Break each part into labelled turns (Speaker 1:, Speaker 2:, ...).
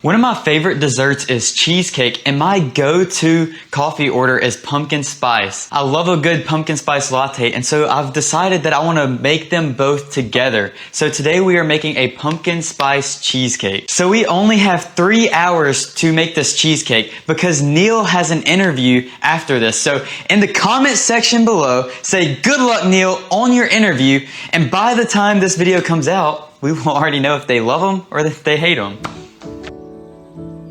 Speaker 1: One of my favorite desserts is cheesecake, and my go-to coffee order is pumpkin spice. I love a good pumpkin spice latte, and so I've decided that I want to make them both together. So today we are making a pumpkin spice cheesecake. So we only have 3 hours to make this cheesecake because Neil has an interview after this. So in the comment section below, say good luck Neil on your interview, and by the time this video comes out, we will already know if they love them or if they hate them.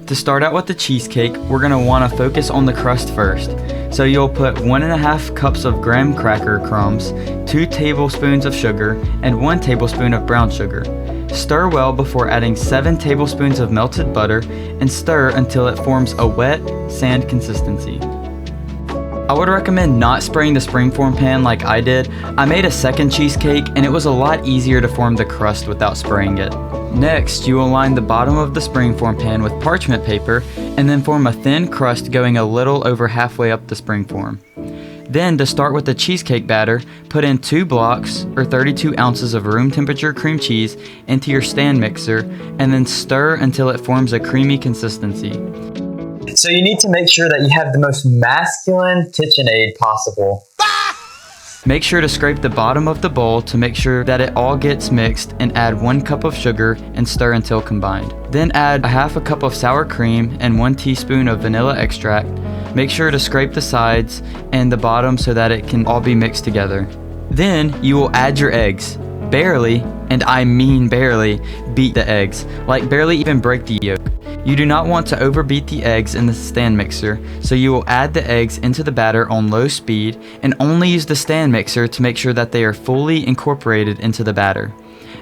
Speaker 1: To start out with the cheesecake, we're going to want to focus on the crust first. So you'll put 1.5 cups of graham cracker crumbs, 2 tablespoons of sugar, and 1 tablespoon of brown sugar. Stir well before adding 7 tablespoons of melted butter and stir until it forms a wet, sand consistency. I would recommend not spraying the springform pan like I did. I made a second cheesecake and it was a lot easier to form the crust without spraying it. Next, you will line the bottom of the springform pan with parchment paper and then form a thin crust going a little over halfway up the springform. Then, to start with the cheesecake batter, put in 2 blocks or 32 ounces of room temperature cream cheese into your stand mixer and then stir until it forms a creamy consistency. So you need to make sure that you have the most masculine KitchenAid possible. Make sure to scrape the bottom of the bowl to make sure that it all gets mixed and add 1 cup of sugar and stir until combined. Then add 1/2 cup of sour cream and 1 teaspoon of vanilla extract. Make sure to scrape the sides and the bottom so that it can all be mixed together. Then you will add your eggs. Barely, and I mean barely, beat the eggs. Like barely even break the yolk. You do not want to overbeat the eggs in the stand mixer, so you will add the eggs into the batter on low speed and only use the stand mixer to make sure that they are fully incorporated into the batter.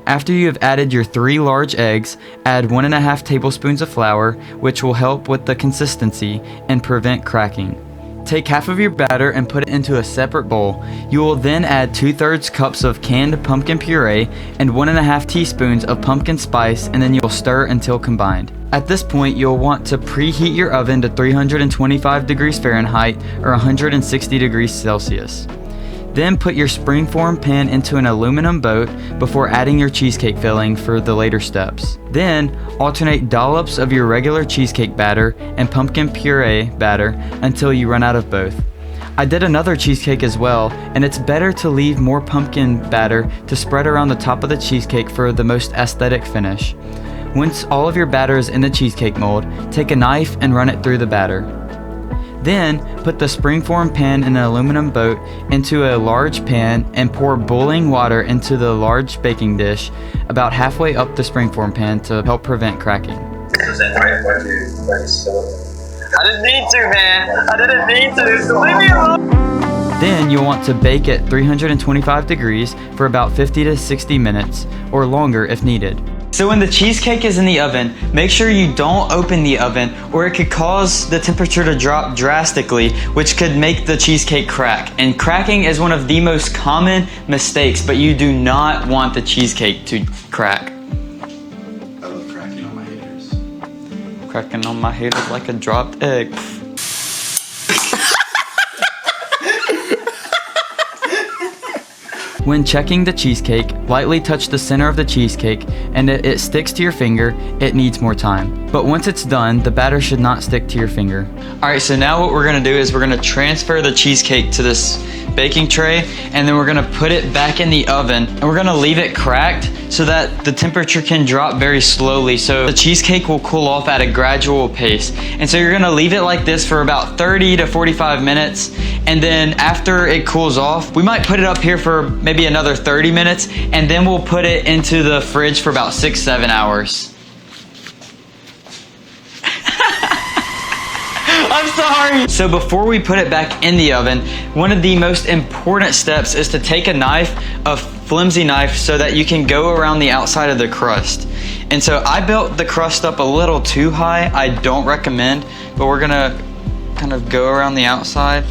Speaker 1: After you have added your 3 large eggs, add 1.5 tablespoons of flour, which will help with the consistency and prevent cracking. Take half of your batter and put it into a separate bowl. You will then add 2/3 cups of canned pumpkin puree and 1.5 teaspoons of pumpkin spice, and then you will stir until combined. At this point, you'll want to preheat your oven to 325 degrees Fahrenheit or 160 degrees Celsius. Then put your springform pan into an aluminum boat before adding your cheesecake filling for the later steps. Then alternate dollops of your regular cheesecake batter and pumpkin puree batter until you run out of both. I did another cheesecake as well, and it's better to leave more pumpkin batter to spread around the top of the cheesecake for the most aesthetic finish. Once all of your batter is in the cheesecake mold, take a knife and run it through the batter. Then, put the springform pan in an aluminum boat into a large pan and pour boiling water into the large baking dish about halfway up the springform pan to help prevent cracking.
Speaker 2: Was that right? Why did you spill it? I didn't need to, man. I didn't need to. So leave me alone.
Speaker 1: Then you'll want to bake at 325 degrees for about 50 to 60 minutes or longer if needed. So when the cheesecake is in the oven, make sure you don't open the oven or it could cause the temperature to drop drastically, which could make the cheesecake crack. And cracking is one of the most common mistakes, but you do not want the cheesecake to crack.
Speaker 3: I love cracking on my haters.
Speaker 1: Cracking on my haters like a dropped egg. When checking the cheesecake, lightly touch the center of the cheesecake, and if it sticks to your finger, it needs more time. But once it's done, the batter should not stick to your finger. Alright, so now what we're going to do is we're going to transfer the cheesecake to this baking tray, and then we're going to put it back in the oven, and we're going to leave it cracked so that the temperature can drop very slowly, so the cheesecake will cool off at a gradual pace. And so you're going to leave it like this for about 30 to 45 minutes, and then after it cools off, we might put it up here for maybe another 30 minutes, and then we'll put it into the fridge for about 6-7 hours. I'm sorry. So before we put it back in the oven, one of the most important steps is to take a knife, a flimsy knife, so that you can go around the outside of the crust. And so I built the crust up a little too high. I don't recommend, but we're gonna kind of go around the outside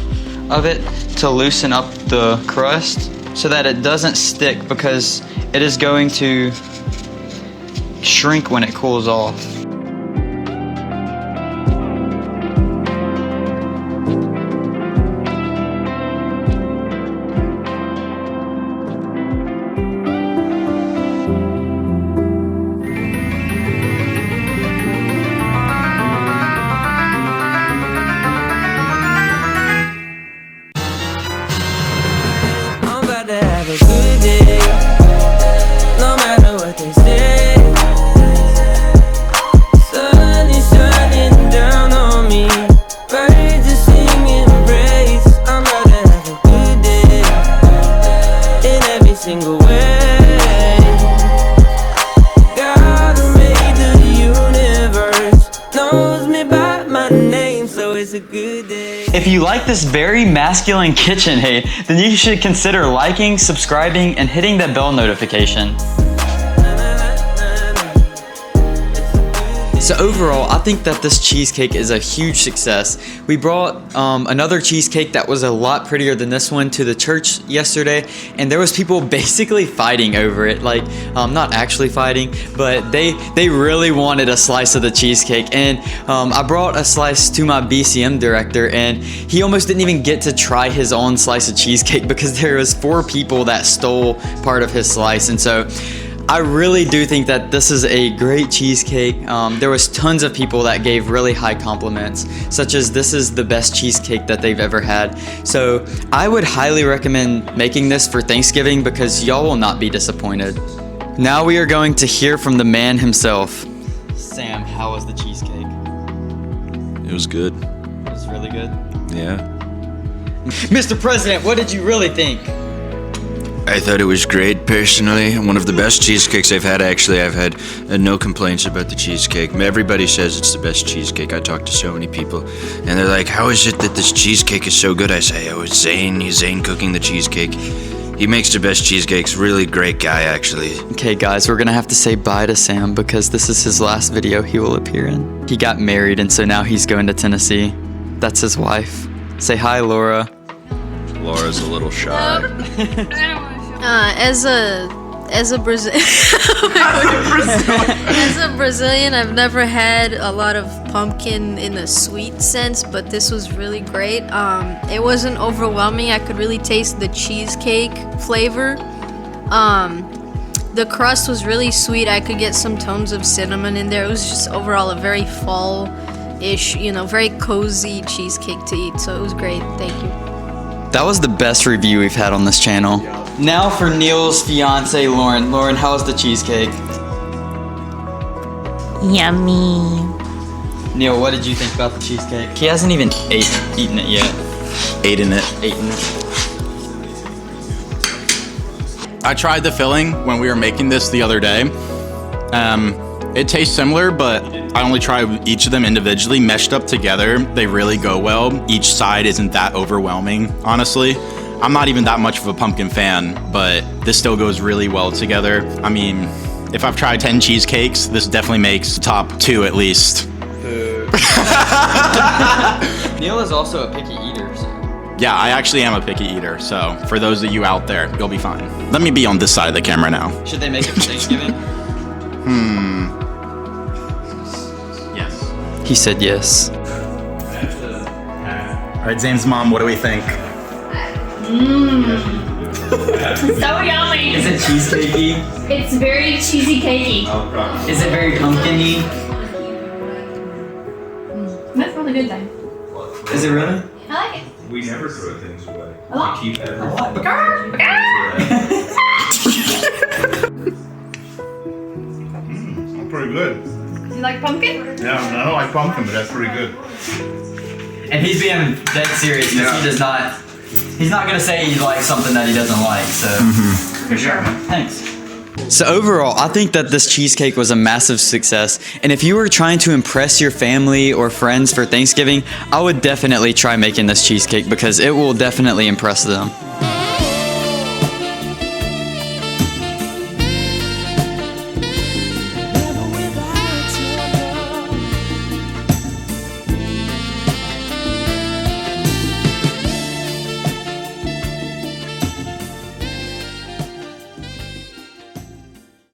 Speaker 1: of it to loosen up the crust so that it doesn't stick, because it is going to shrink when it cools off.
Speaker 4: a good day.
Speaker 1: If you like this very masculine KitchenAid, then you should consider liking, subscribing, and hitting that bell notification. So overall, I think that this cheesecake is a huge success. We brought another cheesecake that was a lot prettier than this one to the church yesterday, and there was people basically fighting over it. Like, not actually fighting, but they really wanted a slice of the cheesecake. And I brought a slice to my BCM director, and he almost didn't even get to try his own slice of cheesecake because there was 4 people that stole part of his slice. And so I really do think that this is a great cheesecake. There was tons of people that gave really high compliments, such as this is the best cheesecake that they've ever had. So I would highly recommend making this for Thanksgiving because y'all will not be disappointed. Now we are going to hear from the man himself. Sam, how was the cheesecake?
Speaker 3: It was good.
Speaker 1: It was really good.
Speaker 3: Yeah.
Speaker 1: Mr. President, what did you really think?
Speaker 3: I thought it was great, personally. One of the best cheesecakes I've had, actually. I've had no complaints about the cheesecake. Everybody says it's the best cheesecake. I talk to so many people, and they're like, how is it that this cheesecake is so good? I say, oh, it's Zane. He's Zane cooking the cheesecake. He makes the best cheesecakes. Really great guy, actually.
Speaker 1: Okay, guys, we're gonna have to say bye to Sam because this is his last video he will appear in. He got married, and so now he's going to Tennessee. That's his wife. Say hi, Laura.
Speaker 3: Laura's a little shy.
Speaker 5: As a Brazilian, I've never had a lot of pumpkin in a sweet sense, but this was really great. It wasn't overwhelming. I could really taste the cheesecake flavor. The crust was really sweet. I could get some tones of cinnamon in there. It was just overall a very fall-ish, very cozy cheesecake to eat. So it was great. Thank you.
Speaker 1: That was the best review we've had on this channel. Now for Neil's fiance, Lauren. Lauren, how was the cheesecake?
Speaker 6: Yummy.
Speaker 1: Neil, what did you think about the cheesecake? He hasn't even eaten it yet.
Speaker 3: Eating it.
Speaker 7: I tried the filling when we were making this the other day. It tastes similar, but I only tried each of them individually. Meshed up together, they really go well. Each side isn't that overwhelming, honestly. I'm not even that much of a pumpkin fan, but this still goes really well together. I mean, if I've tried 10 cheesecakes, this definitely makes the top 2 at least.
Speaker 1: Neil is also a picky eater, so.
Speaker 7: Yeah, I actually am a picky eater, so for those of you out there, you'll be fine. Let me be on this side of the camera now.
Speaker 1: Should they make it for Thanksgiving?
Speaker 7: Yes.
Speaker 1: He said yes.
Speaker 7: All right, Zane's mom, what do we think?
Speaker 6: So yummy.
Speaker 1: Is it cheesecakey?
Speaker 6: It's very cheesy cakey.
Speaker 1: Is it very pumpkin-y?
Speaker 6: That's really good though.
Speaker 1: Is it really?
Speaker 6: I like it.
Speaker 8: We never throw things away.
Speaker 6: A lot.
Speaker 8: We keep everything. Pretty good.
Speaker 6: You like pumpkin?
Speaker 8: Yeah, I don't like pumpkin, but that's pretty good.
Speaker 1: And he's being dead serious because he does not. He's not gonna say he likes something that he doesn't like. So.
Speaker 8: For sure.
Speaker 1: Thanks. So overall, I think that this cheesecake was a massive success. And if you were trying to impress your family or friends for Thanksgiving, I would definitely try making this cheesecake because it will definitely impress them.